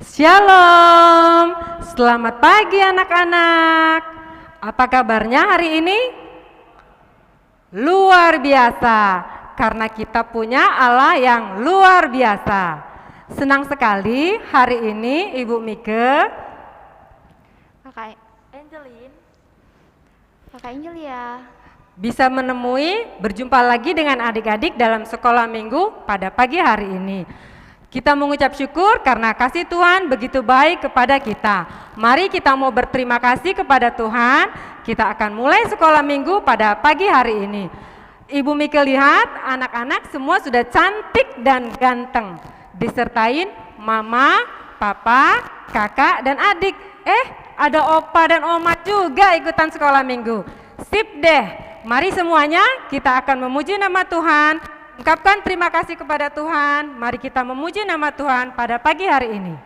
Shalom, selamat pagi anak-anak. Apa kabarnya hari ini? Luar biasa, karena kita punya Allah yang luar biasa. Senang sekali hari ini Ibu Mike, Kakak Angelia bisa berjumpa lagi dengan adik-adik dalam sekolah minggu pada pagi hari ini. Kita mengucap syukur karena kasih Tuhan begitu baik kepada kita. Mari kita mau berterima kasih kepada Tuhan. Kita akan mulai sekolah minggu pada pagi hari ini. Ibu Mike lihat anak-anak semua sudah cantik dan ganteng, disertain mama, papa, kakak, dan adik. Ada opa dan oma juga ikutan sekolah minggu. Sip deh, mari semuanya kita akan memuji nama Tuhan. Ungkapkan terima kasih kepada Tuhan. Mari kita memuji nama Tuhan pada pagi hari ini.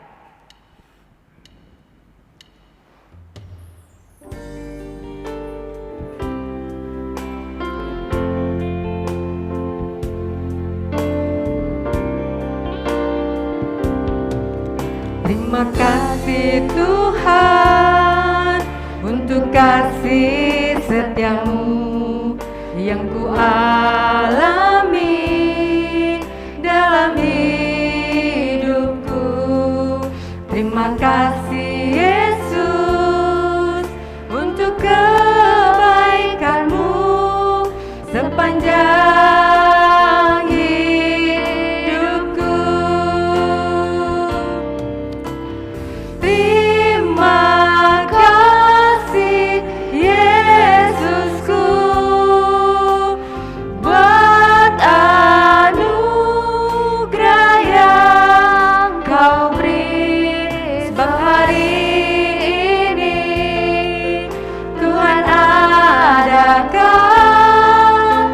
Terima kasih Tuhan untuk kasih setiamu yang ku alami dalam hidupku. Terima kasih Yesus untuk kebaikanmu sepanjang hidupku. Terima kasih Yesusku buat anugerah yang Kau beri. Sebab hari ini Tuhan adakan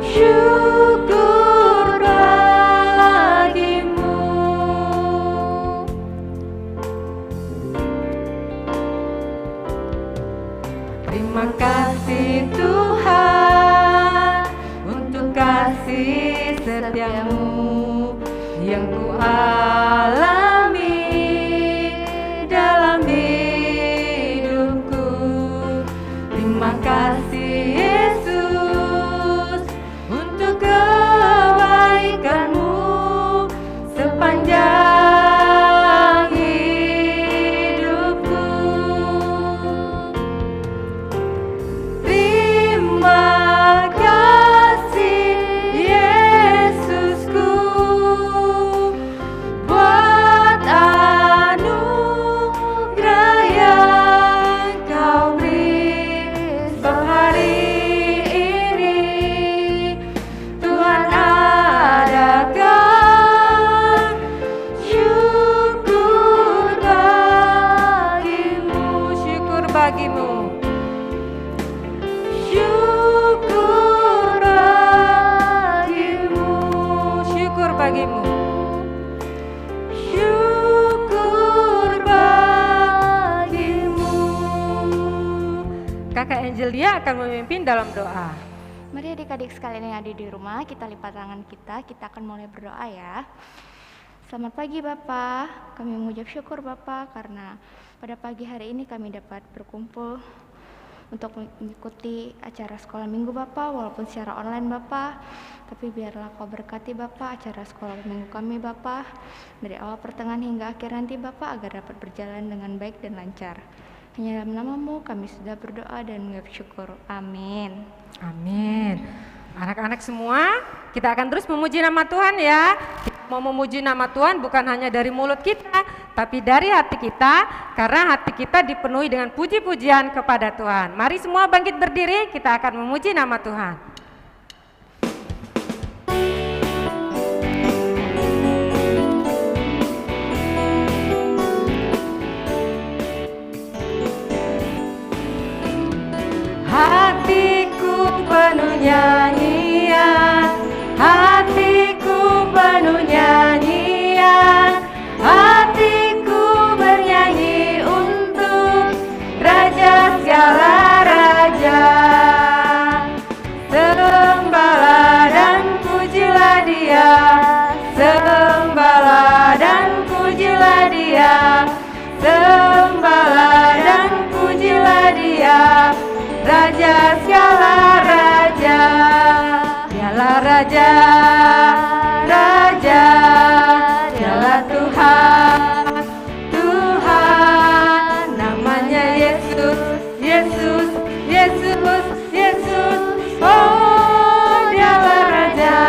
syukur bagimu. Terima kasih Tuhan untuk kasih setiamu yang ku alami dalam hidupku. Terima kasih Yesus untuk kebaikanmu sepanjang hidupku. Terima kasih Yesusku buat anugerah yang Kau beri. Sebab hari ini Tuhan adakan syukur bagimu. Syukur bagimu. Syukur bagimu, syukur bagimu, syukur bagimu. Kakak Angelia akan memimpin dalam doa. Mari adik-adik sekalian yang ada di rumah, kita lipat tangan kita akan mulai berdoa ya. Selamat pagi Bapak, kami mengucap syukur Bapak karena pada pagi hari ini kami dapat berkumpul untuk mengikuti acara sekolah minggu Bapak, walaupun secara online Bapak, tapi biarlah Kau berkati Bapak acara sekolah minggu kami Bapak, dari awal pertengahan hingga akhir nanti Bapak, agar dapat berjalan dengan baik dan lancar. Hanya dalam nama-Mu kami sudah berdoa dan mengucap syukur. Amin. Amin. Anak-anak semua, kita akan terus memuji nama Tuhan ya. Kita mau memuji nama Tuhan bukan hanya dari mulut kita, tapi dari hati kita, karena hati kita dipenuhi dengan puji-pujian kepada Tuhan. Mari semua bangkit berdiri, kita akan memuji nama Tuhan. Hatiku penuh nyanyian, hatiku penuh nyanyian, hatiku bernyanyi untuk Raja segala raja. Raja, Raja, Dialah Tuhan, Tuhan, namanya Yesus, Yesus, Yesus, Yesus, oh Dialah Raja.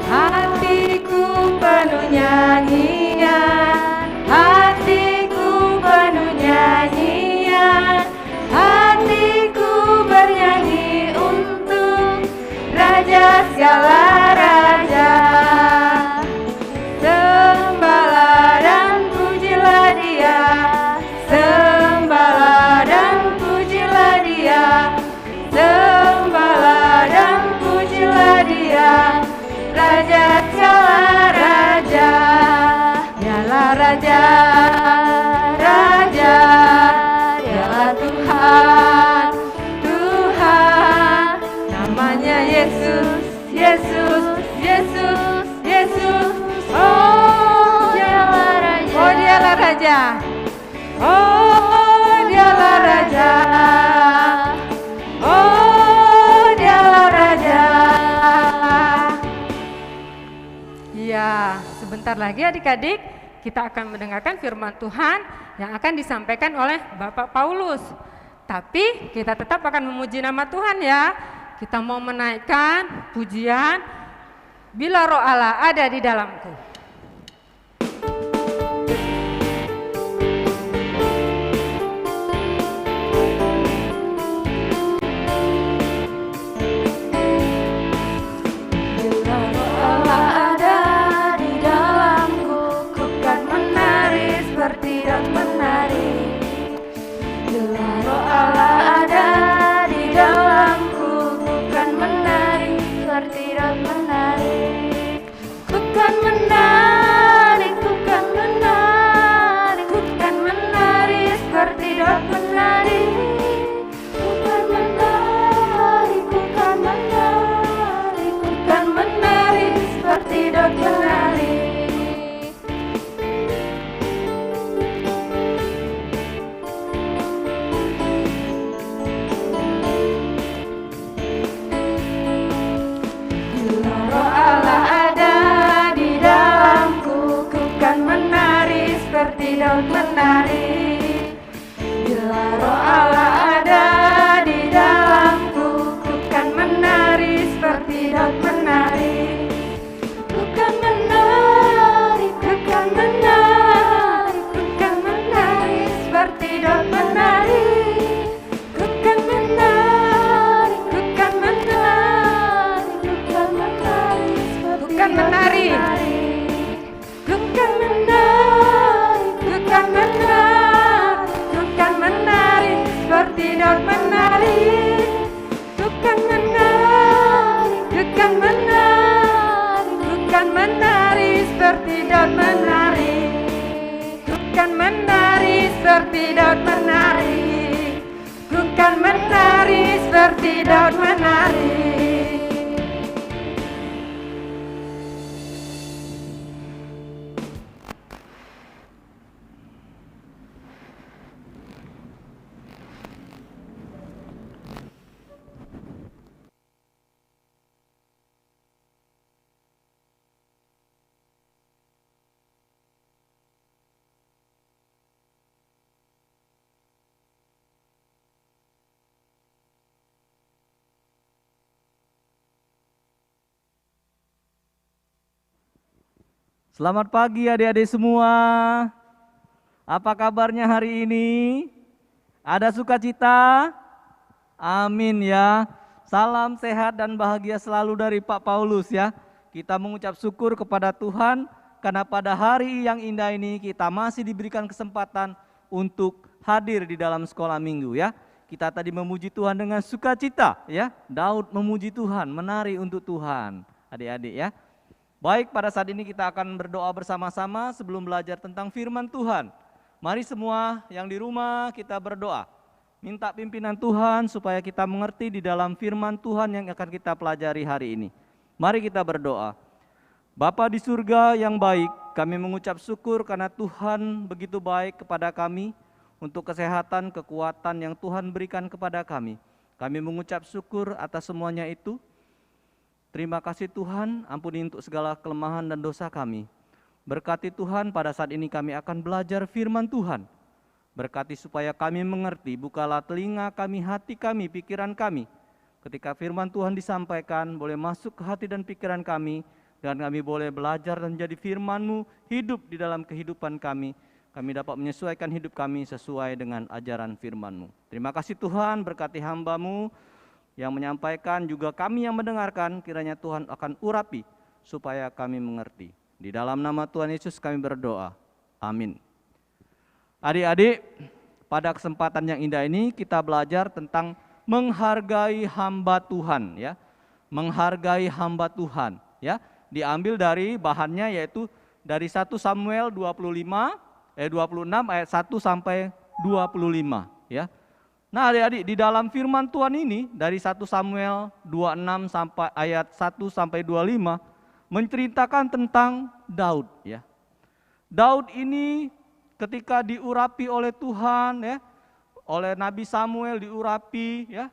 Hatiku penuh nyanyian, hatiku penuh nyanyian, hatiku bernyanyi untuk Raja segala raja. Sembahlah dan pujilah Dia, sembahlah dan pujilah Dia, sembahlah dan pujilah Dia, Raja segala raja. Dialah Raja, Raja, Dialah Tuhan, Tuhan, namanya Yesus, Yesus, Yesus, Yesus, oh Dialah Raja, oh Dialah Raja, oh Dialah Raja, oh Dialah Raja. Ya, sebentar lagi adik-adik kita akan mendengarkan firman Tuhan yang akan disampaikan oleh Bapak Paulus. Tapi kita tetap akan memuji nama Tuhan ya. Kita mau menaikkan pujian Bila Roh Allah ada di dalamku. Daud menari, bila Roh Allah ada di dalamku, ku kan menari seperti Daud menari. Ku kan menari, ku kan menari, ku kan menari seperti Daud menari. Ku kan menari, ku kan menari, ku kan menari seperti Daud menari. Ku kan menari, bukan menari, bukan menari seperti Daud menari. Bukan menari, bukan menari, bukan menari seperti Daud menari. Bukan menari seperti Daud menari. Bukan menari seperti Daud menari. Selamat pagi adik-adik semua. Apa kabarnya hari ini? Ada sukacita? Amin ya. Salam sehat dan bahagia selalu dari Pak Paulus ya. Kita mengucap syukur kepada Tuhan karena pada hari yang indah ini kita masih diberikan kesempatan untuk hadir di dalam sekolah minggu ya. Kita tadi memuji Tuhan dengan sukacita ya. Daud memuji Tuhan, menari untuk Tuhan. Adik-adik ya. Baik, pada saat ini kita akan berdoa bersama-sama sebelum belajar tentang firman Tuhan. Mari semua yang di rumah kita berdoa. Minta pimpinan Tuhan supaya kita mengerti di dalam firman Tuhan yang akan kita pelajari hari ini. Mari kita berdoa. Bapa di surga yang baik, kami mengucap syukur karena Tuhan begitu baik kepada kami untuk kesehatan, kekuatan yang Tuhan berikan kepada kami. Kami mengucap syukur atas semuanya itu. Terima kasih Tuhan, ampuni untuk segala kelemahan dan dosa kami. Berkati Tuhan, pada saat ini kami akan belajar firman Tuhan. Berkati supaya kami mengerti, bukalah telinga kami, hati kami, pikiran kami. Ketika firman Tuhan disampaikan, boleh masuk ke hati dan pikiran kami, dan kami boleh belajar dan menjadi firman-Mu hidup di dalam kehidupan kami. Kami dapat menyesuaikan hidup kami sesuai dengan ajaran firman-Mu. Terima kasih Tuhan, berkati hamba-Mu yang menyampaikan, juga kami yang mendengarkan, kiranya Tuhan akan urapi supaya kami mengerti. Di dalam nama Tuhan Yesus kami berdoa. Amin. Adik-adik, pada kesempatan yang indah ini kita belajar tentang menghargai hamba Tuhan, ya. Menghargai hamba Tuhan, ya. Diambil dari bahannya yaitu dari 1 Samuel 26 ayat 1 sampai 25, ya. Nah, adik-adik, di dalam firman Tuhan ini dari 1 Samuel 26 sampai ayat 1 sampai 25 menceritakan tentang Daud, ya. Daud ini ketika diurapi oleh Tuhan, ya, oleh Nabi Samuel diurapi, ya.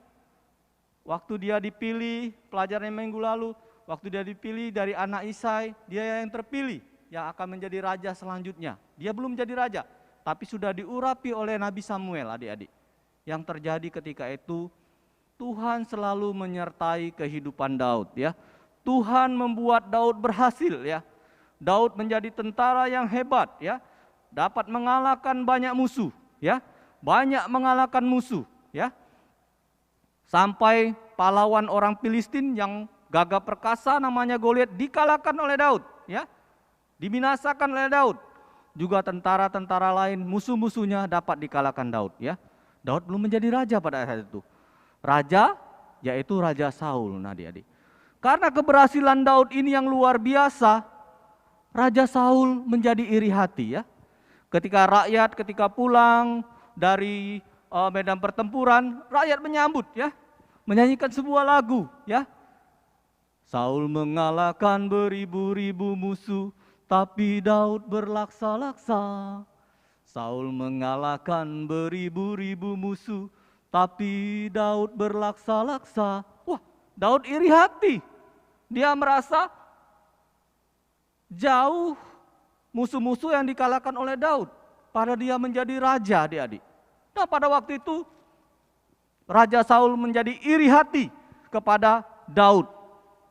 Waktu dia dipilih, pelajaran minggu lalu, waktu dia dipilih dari anak Isai, dia yang terpilih yang akan menjadi raja selanjutnya. Dia belum jadi raja, tapi sudah diurapi oleh Nabi Samuel, adik-adik. Yang terjadi ketika itu, Tuhan selalu menyertai kehidupan Daud, ya. Tuhan membuat Daud berhasil, ya. Daud menjadi tentara yang hebat, ya. Dapat mengalahkan banyak musuh, ya. Banyak mengalahkan musuh, ya. Sampai pahlawan orang Filistin yang gagah perkasa namanya Goliat dikalahkan oleh Daud, ya. Dibinasakan oleh Daud. Juga tentara-tentara lain, musuh-musuhnya dapat dikalahkan Daud, ya. Daud belum menjadi raja pada saat itu. Raja yaitu Raja Saul, adik-adik. Karena keberhasilan Daud ini yang luar biasa, Raja Saul menjadi iri hati, ya. Ketika pulang dari medan pertempuran, rakyat menyambut, ya. Menyanyikan sebuah lagu, ya. Saul mengalahkan beribu-ribu musuh, tapi Daud berlaksa-laksa. Saul mengalahkan beribu-ribu musuh, tapi Daud berlaksa-laksa. Wah, Daud iri hati. Dia merasa jauh musuh-musuh yang dikalahkan oleh Daud. Pada dia menjadi raja, adik-adik. Nah, pada waktu itu Raja Saul menjadi iri hati kepada Daud.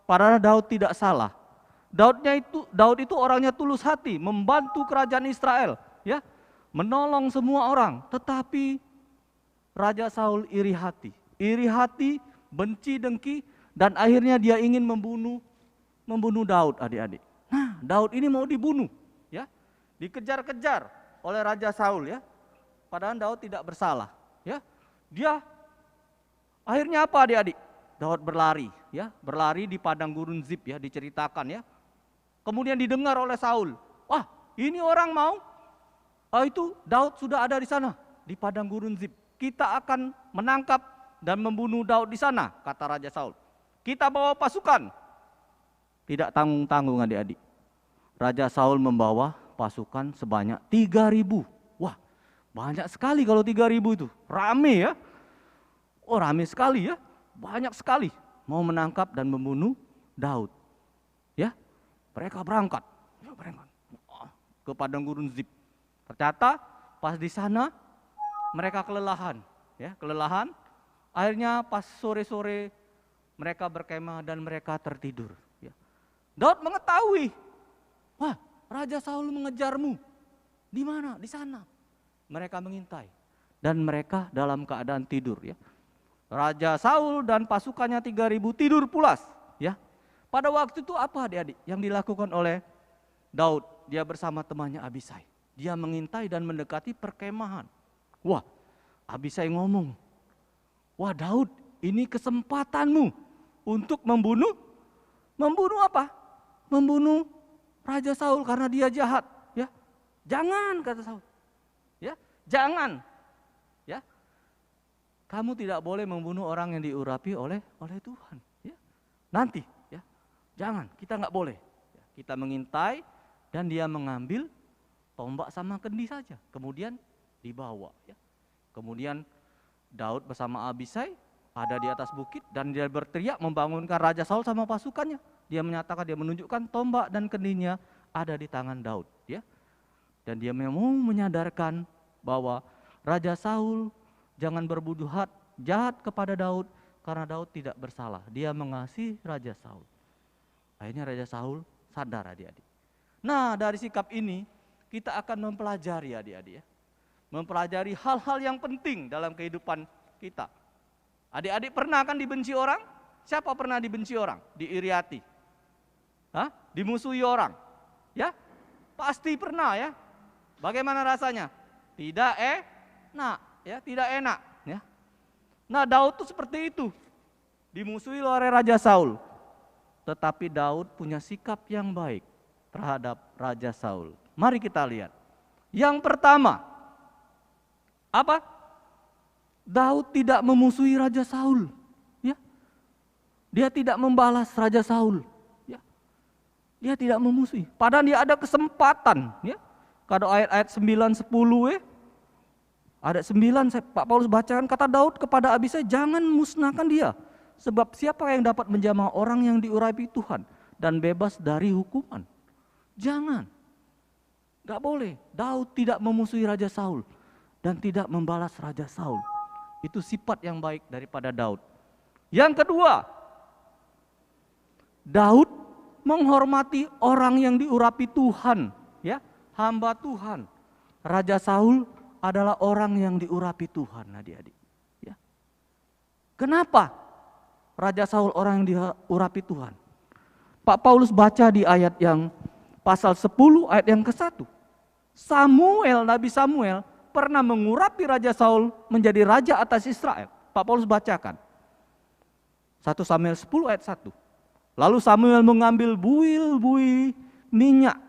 Padahal Daud tidak salah. Daud itu orangnya tulus hati, membantu kerajaan Israel, ya, menolong semua orang. Tetapi Raja Saul iri hati, benci, dengki, dan akhirnya dia ingin membunuh Daud, adik-adik. Nah, Daud ini mau dibunuh, ya, dikejar-kejar oleh Raja Saul, ya. Padahal Daud tidak bersalah, ya. Dia akhirnya apa, adik-adik? Daud berlari, ya, berlari di padang gurun Zif, ya, diceritakan, ya. Kemudian didengar oleh Saul, wah, ini orang mau, itu Daud sudah ada di sana di padang gurun Zif. Kita akan menangkap dan membunuh Daud di sana, kata Raja Saul. Kita bawa pasukan. Tidak tanggung-tanggung, adik-adik. Raja Saul membawa pasukan sebanyak 3.000. Wah, banyak sekali kalau 3.000 itu. Rame, ya. Oh, rame sekali, ya. Banyak sekali mau menangkap dan membunuh Daud. Ya, mereka berangkat, ke padang gurun Zif. Ternyata pas di sana mereka kelelahan, ya, kelelahan. Akhirnya pas sore-sore mereka berkemah dan mereka tertidur, ya. Daud mengetahui, wah, Raja Saul mengejarmu. Di mana? Di sana. Mereka mengintai dan mereka dalam keadaan tidur, ya. Raja Saul dan pasukannya 3.000 tidur pulas, ya. Pada waktu itu apa, adik-adik, yang dilakukan oleh Daud? Dia bersama temannya Abisai. Dia mengintai dan mendekati perkemahan. Wah, Abisai ngomong, wah Daud, ini kesempatanmu untuk membunuh apa? Membunuh Raja Saul karena dia jahat, ya. Jangan, kata Saul, ya, jangan, ya. Kamu tidak boleh membunuh orang yang diurapi oleh Tuhan, ya. Nanti, ya, jangan, kita nggak boleh. Kita mengintai dan dia mengambil tombak sama kendi saja, kemudian dibawa, ya. Kemudian Daud bersama Abisai ada di atas bukit dan dia berteriak membangunkan Raja Saul sama pasukannya. Dia menyatakan, dia menunjukkan tombak dan keningnya ada di tangan Daud, ya. Dan dia mau menyadarkan bahwa Raja Saul jangan berbuat jahat kepada Daud karena Daud tidak bersalah. Dia mengasihi Raja Saul. Akhirnya Raja Saul sadar, adik-adik. Nah, dari sikap ini kita akan mempelajari, adik-adik, ya. Mempelajari hal-hal yang penting dalam kehidupan kita. Adik-adik pernah kan dibenci orang? Siapa pernah dibenci orang? Diiriati? Hah? Dimusuhi orang? Ya? Pasti pernah, ya. Bagaimana rasanya? Tidak enak, ya, tidak enak, ya. Nah, Daud tuh seperti itu. Dimusuhi oleh Raja Saul. Tetapi Daud punya sikap yang baik terhadap Raja Saul. Mari kita lihat. Yang pertama, apa? Daud tidak memusuhi Raja Saul, ya. Dia tidak membalas Raja Saul, ya. Dia tidak memusuhi. Padahal dia ada kesempatan, ya. Kalau ayat-ayat 9, 10, ada 9, Pak Paulus bacakan, kata Daud kepada Abisai, jangan musnahkan dia, sebab siapa yang dapat menjamah orang yang diurapi Tuhan dan bebas dari hukuman. Jangan, gak boleh. Daud tidak memusuhi Raja Saul dan tidak membalas Raja Saul. Itu sifat yang baik daripada Daud. Yang kedua, Daud menghormati orang yang diurapi Tuhan, ya, hamba Tuhan. Raja Saul adalah orang yang diurapi Tuhan, adik-adik, ya. Kenapa Raja Saul orang yang diurapi Tuhan? Pak Paulus baca di ayat yang pasal 10 ayat yang ke-1. Samuel, Nabi Samuel pernah mengurapi Raja Saul menjadi raja atas Israel. Pak Paulus bacakan 1 Samuel 10 ayat 1. Lalu Samuel mengambil buih minyak,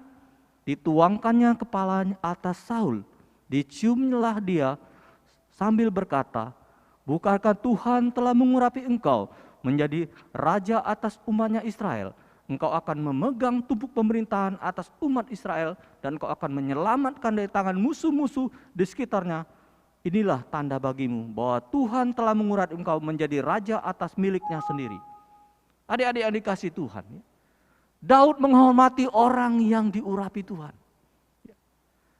dituangkannya kepalanya atas Saul, diciumlah dia sambil berkata, bukankah Tuhan telah mengurapi engkau menjadi raja atas umatnya Israel? Engkau akan memegang tumpuk pemerintahan atas umat Israel dan engkau akan menyelamatkan dari tangan musuh-musuh di sekitarnya. Inilah tanda bagimu bahwa Tuhan telah mengurapi engkau menjadi raja atas miliknya sendiri. Adik-adik yang dikasih Tuhan, ya. Daud menghormati orang yang diurapi Tuhan.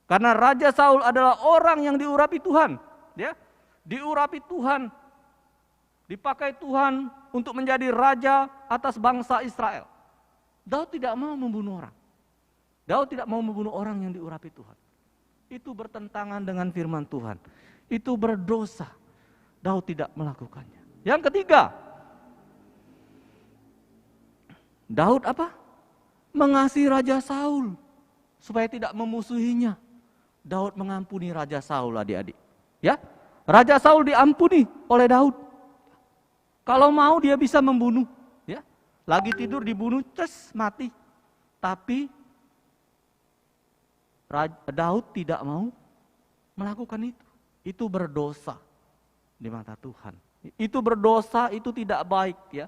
Karena Raja Saul adalah orang yang diurapi Tuhan, ya. Diurapi Tuhan, dipakai Tuhan untuk menjadi raja atas bangsa Israel. Daud tidak mau membunuh orang. Daud tidak mau membunuh orang yang diurapi Tuhan. Itu bertentangan dengan firman Tuhan. Itu berdosa. Daud tidak melakukannya. Yang ketiga, Daud apa? Mengasihi Raja Saul supaya tidak memusuhinya. Daud mengampuni Raja Saul, adik-adik. Ya, Raja Saul diampuni oleh Daud. Kalau mau dia bisa membunuh, ya. Lagi tidur dibunuh, mati. Tapi Daud tidak mau melakukan itu. Itu berdosa di mata Tuhan. Itu berdosa, itu tidak baik, ya,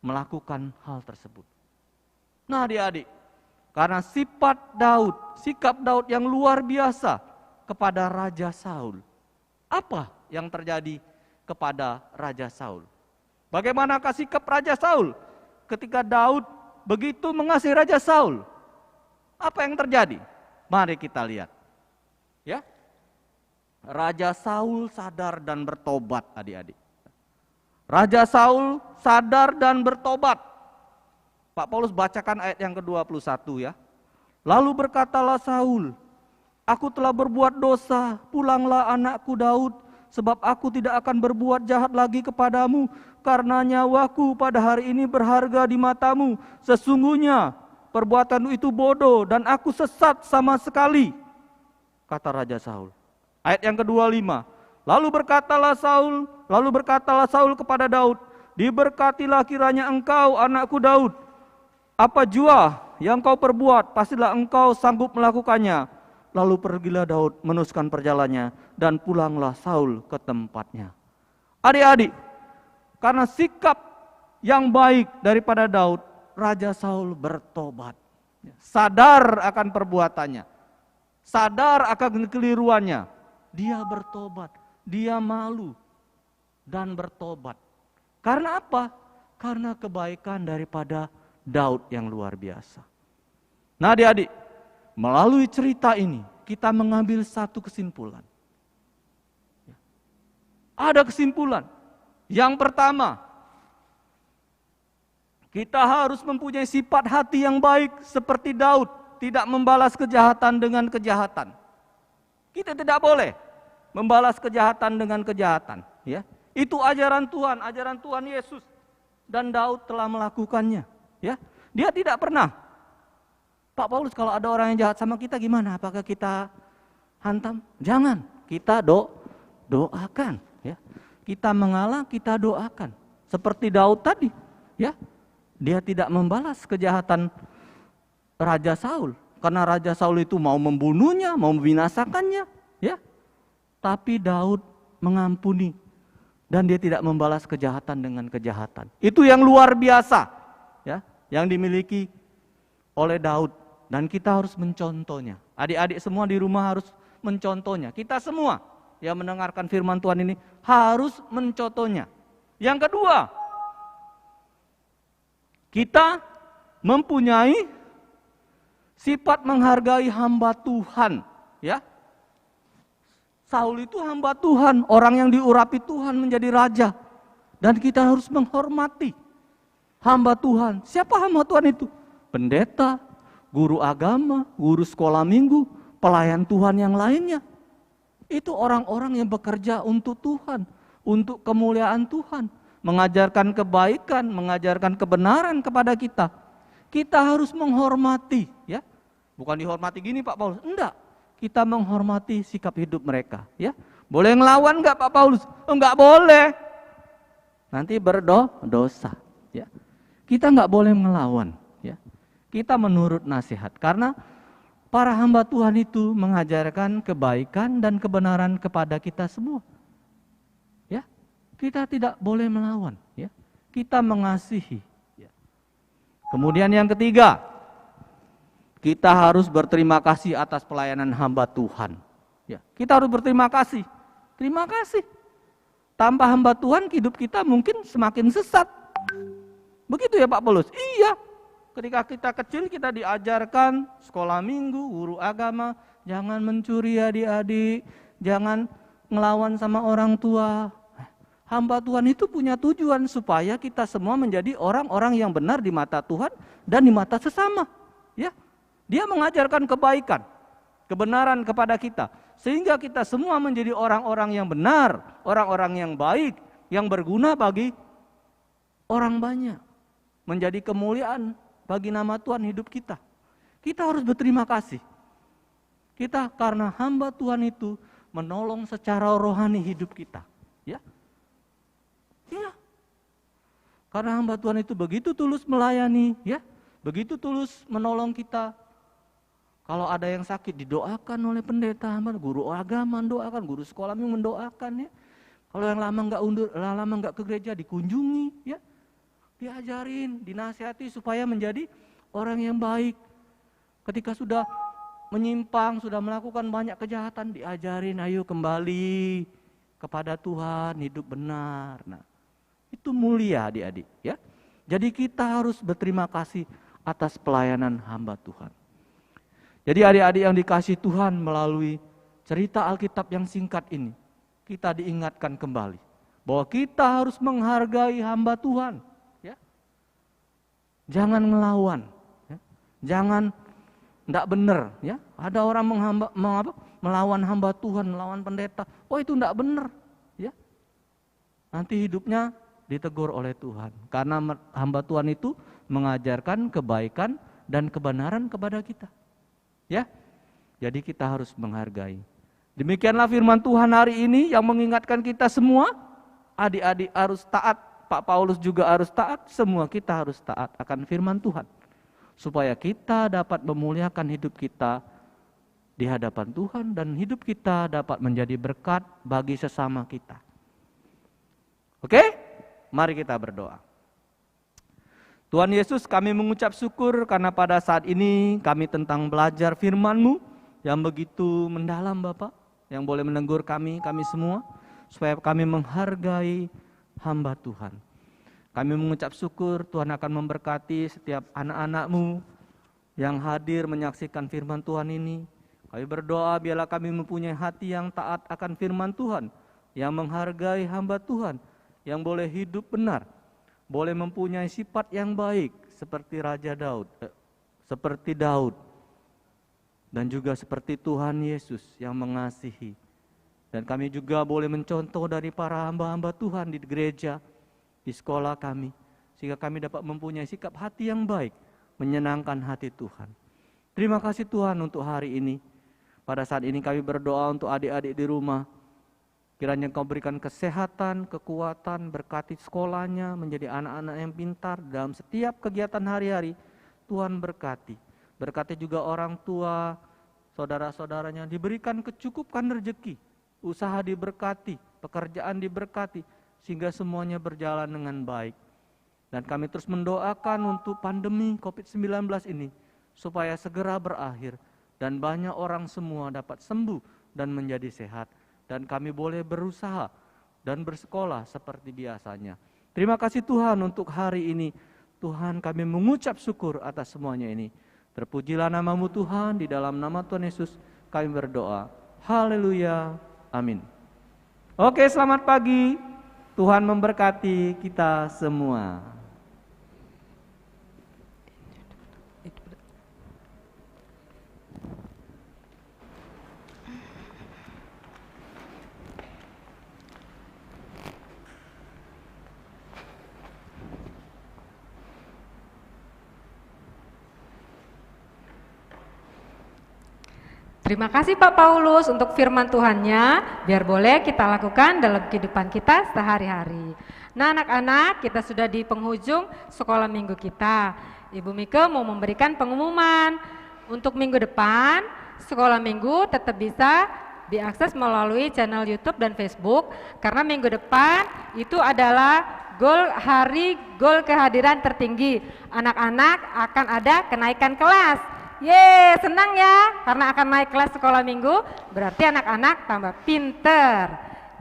melakukan hal tersebut. Nah, adik-adik, karena sikap Daud yang luar biasa kepada Raja Saul. Apa yang terjadi kepada Raja Saul? Bagaimanakah sikap Raja Saul ketika Daud begitu mengasihi Raja Saul? Apa yang terjadi? Mari kita lihat. Ya. Raja Saul sadar dan bertobat, adik-adik. Raja Saul sadar dan bertobat. Pak Paulus bacakan ayat yang ke-21, ya. Lalu berkatalah Saul, aku telah berbuat dosa, pulanglah anakku Daud, sebab aku tidak akan berbuat jahat lagi kepadamu, karena nyawaku pada hari ini berharga di matamu. Sesungguhnya perbuatanmu itu bodoh dan aku sesat sama sekali, kata Raja Saul. Ayat yang ke-25, lalu berkatalah Saul kepada Daud, diberkatilah kiranya engkau anakku Daud. Apa jua yang kau perbuat, pastilah engkau sanggup melakukannya. Lalu pergilah Daud meneruskan perjalanannya dan pulanglah Saul ke tempatnya. Adik-adik, karena sikap yang baik daripada Daud, Raja Saul bertobat. Sadar akan perbuatannya, sadar akan kekeliruannya. Dia bertobat, dia malu. dan bertobat. Karena apa? Karena kebaikan daripada Daud yang luar biasa. Nah adik-adik, melalui cerita ini kita mengambil satu kesimpulan. Ada kesimpulan. Yang pertama, kita harus mempunyai sifat hati yang baik seperti Daud, tidak membalas kejahatan dengan kejahatan. Kita tidak boleh membalas kejahatan dengan kejahatan, ya. Itu ajaran Tuhan Yesus, dan Daud telah melakukannya, ya. Dia tidak pernah. Pak Paulus, kalau ada orang yang jahat sama kita gimana? Apakah kita hantam? Jangan, kita doakan, ya. Kita mengalah, kita doakan. Seperti Daud tadi, ya. Dia tidak membalas kejahatan Raja Saul, karena Raja Saul itu mau membunuhnya, mau membinasakannya, ya. Tapi Daud mengampuni dan dia tidak membalas kejahatan dengan kejahatan. Itu yang luar biasa, ya, yang dimiliki oleh Daud, dan kita harus mencontohnya. Adik-adik semua di rumah harus mencontohnya. Kita semua yang mendengarkan firman Tuhan ini harus mencontohnya. Yang kedua, kita mempunyai sifat menghargai hamba Tuhan, ya. Saul itu hamba Tuhan, orang yang diurapi Tuhan menjadi raja. Dan kita harus menghormati hamba Tuhan. Siapa hamba Tuhan itu? Pendeta, guru agama, guru sekolah minggu, pelayan Tuhan yang lainnya. Itu orang-orang yang bekerja untuk Tuhan, untuk kemuliaan Tuhan, mengajarkan kebaikan, mengajarkan kebenaran kepada kita. Kita harus menghormati, ya. Bukan dihormati gini Pak Paulus, enggak. Kita menghormati sikap hidup mereka, ya. Boleh ngelawan enggak Pak Paulus? Enggak boleh. Nanti berdosa, ya. Kita enggak boleh ngelawan, ya. Kita menurut nasihat, karena para hamba Tuhan itu mengajarkan kebaikan dan kebenaran kepada kita semua. Ya. Kita tidak boleh melawan, ya. Kita mengasihi, ya. Kemudian yang ketiga, kita harus berterima kasih atas pelayanan hamba Tuhan. Ya, kita harus berterima kasih. Terima kasih. Tanpa hamba Tuhan hidup kita mungkin semakin sesat. Begitu ya Pak Paulus? Iya. Ketika kita kecil kita diajarkan sekolah minggu, guru agama, jangan mencuri adik-adik, jangan ngelawan sama orang tua. Hamba Tuhan itu punya tujuan supaya kita semua menjadi orang-orang yang benar di mata Tuhan dan di mata sesama. Ya. Dia mengajarkan kebaikan, kebenaran kepada kita. Sehingga kita semua menjadi orang-orang yang benar, orang-orang yang baik, yang berguna bagi orang banyak. Menjadi kemuliaan bagi nama Tuhan hidup kita. Kita harus berterima kasih. Kita karena hamba Tuhan itu menolong secara rohani hidup kita. Ya. Iya. Karena hamba Tuhan itu begitu tulus melayani, ya. Begitu tulus menolong kita. Kalau ada yang sakit didoakan oleh pendeta, guru agama mendoakan, guru sekolah mendoakan, ya. Kalau yang lama nggak ke gereja dikunjungi, ya. Diajarin, dinasihati supaya menjadi orang yang baik. Ketika sudah menyimpang, sudah melakukan banyak kejahatan, diajarin, ayo kembali kepada Tuhan, hidup benar. Nah, itu mulia adik-adik, ya. Jadi kita harus berterima kasih atas pelayanan hamba Tuhan. Jadi adik-adik yang dikasihi Tuhan, melalui cerita Alkitab yang singkat ini, kita diingatkan kembali bahwa kita harus menghargai hamba Tuhan. Ya. Jangan ngelawan, ya. Jangan tidak benar. Ya. Ada orang melawan hamba Tuhan, melawan pendeta. Oh itu tidak benar. Ya. Nanti hidupnya ditegur oleh Tuhan. Karena hamba Tuhan itu mengajarkan kebaikan dan kebenaran kepada kita. Ya, jadi kita harus menghargai. Demikianlah firman Tuhan hari ini yang mengingatkan kita semua. Adik-adik harus taat, Pak Paulus juga harus taat, semua kita harus taat akan firman Tuhan. Supaya kita dapat memuliakan hidup kita di hadapan Tuhan dan hidup kita dapat menjadi berkat bagi sesama kita. Oke? Mari kita berdoa. Tuhan Yesus, kami mengucap syukur karena pada saat ini kami tentang belajar firman-Mu yang begitu mendalam Bapak, yang boleh menegur kami semua, supaya kami menghargai hamba Tuhan. Kami mengucap syukur Tuhan akan memberkati setiap anak-anak-Mu yang hadir menyaksikan firman Tuhan ini. Kami berdoa biarlah kami mempunyai hati yang taat akan firman Tuhan, yang menghargai hamba Tuhan, yang boleh hidup benar, boleh mempunyai sifat yang baik seperti seperti Daud, dan juga seperti Tuhan Yesus yang mengasihi. Dan kami juga boleh mencontoh dari para hamba-hamba Tuhan di gereja, di sekolah kami, sehingga kami dapat mempunyai sikap hati yang baik, menyenangkan hati Tuhan. Terima kasih Tuhan untuk hari ini. Pada saat ini kami berdoa untuk adik-adik di rumah. Kiranya Engkau berikan kesehatan, kekuatan, berkati sekolahnya menjadi anak-anak yang pintar dalam setiap kegiatan hari-hari. Tuhan berkati. Berkati juga orang tua, saudara-saudaranya diberikan kecukupan rezeki, usaha diberkati, pekerjaan diberkati, sehingga semuanya berjalan dengan baik. Dan kami terus mendoakan untuk pandemi COVID-19 ini, supaya segera berakhir, dan banyak orang semua dapat sembuh dan menjadi sehat. Dan kami boleh berusaha dan bersekolah seperti biasanya. Terima kasih Tuhan untuk hari ini. Tuhan, kami mengucap syukur atas semuanya ini. Terpujilah nama-Mu Tuhan, di dalam nama Tuhan Yesus kami berdoa. Haleluya. Amin. Oke, selamat pagi. Tuhan memberkati kita semua. Terima kasih Pak Paulus untuk firman Tuhannya, biar boleh kita lakukan dalam kehidupan kita sehari-hari. Nah anak-anak, kita sudah di penghujung sekolah minggu kita. Ibu Mika mau memberikan pengumuman. Untuk minggu depan, sekolah minggu tetap bisa diakses melalui channel YouTube dan Facebook. Karena minggu depan itu adalah hari gol kehadiran tertinggi. Anak-anak akan ada kenaikan kelas. Yeay, senang ya, karena akan naik kelas sekolah minggu, berarti anak-anak tambah pinter.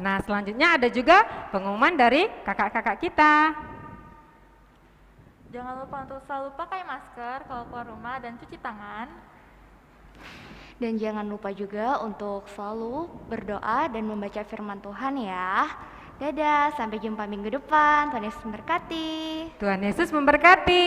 Nah, selanjutnya ada juga pengumuman dari kakak-kakak kita. Jangan lupa untuk selalu pakai masker kalau keluar rumah dan cuci tangan. Dan jangan lupa juga untuk selalu berdoa dan membaca firman Tuhan ya. Dadah, sampai jumpa minggu depan. Tuhan Yesus memberkati. Tuhan Yesus memberkati.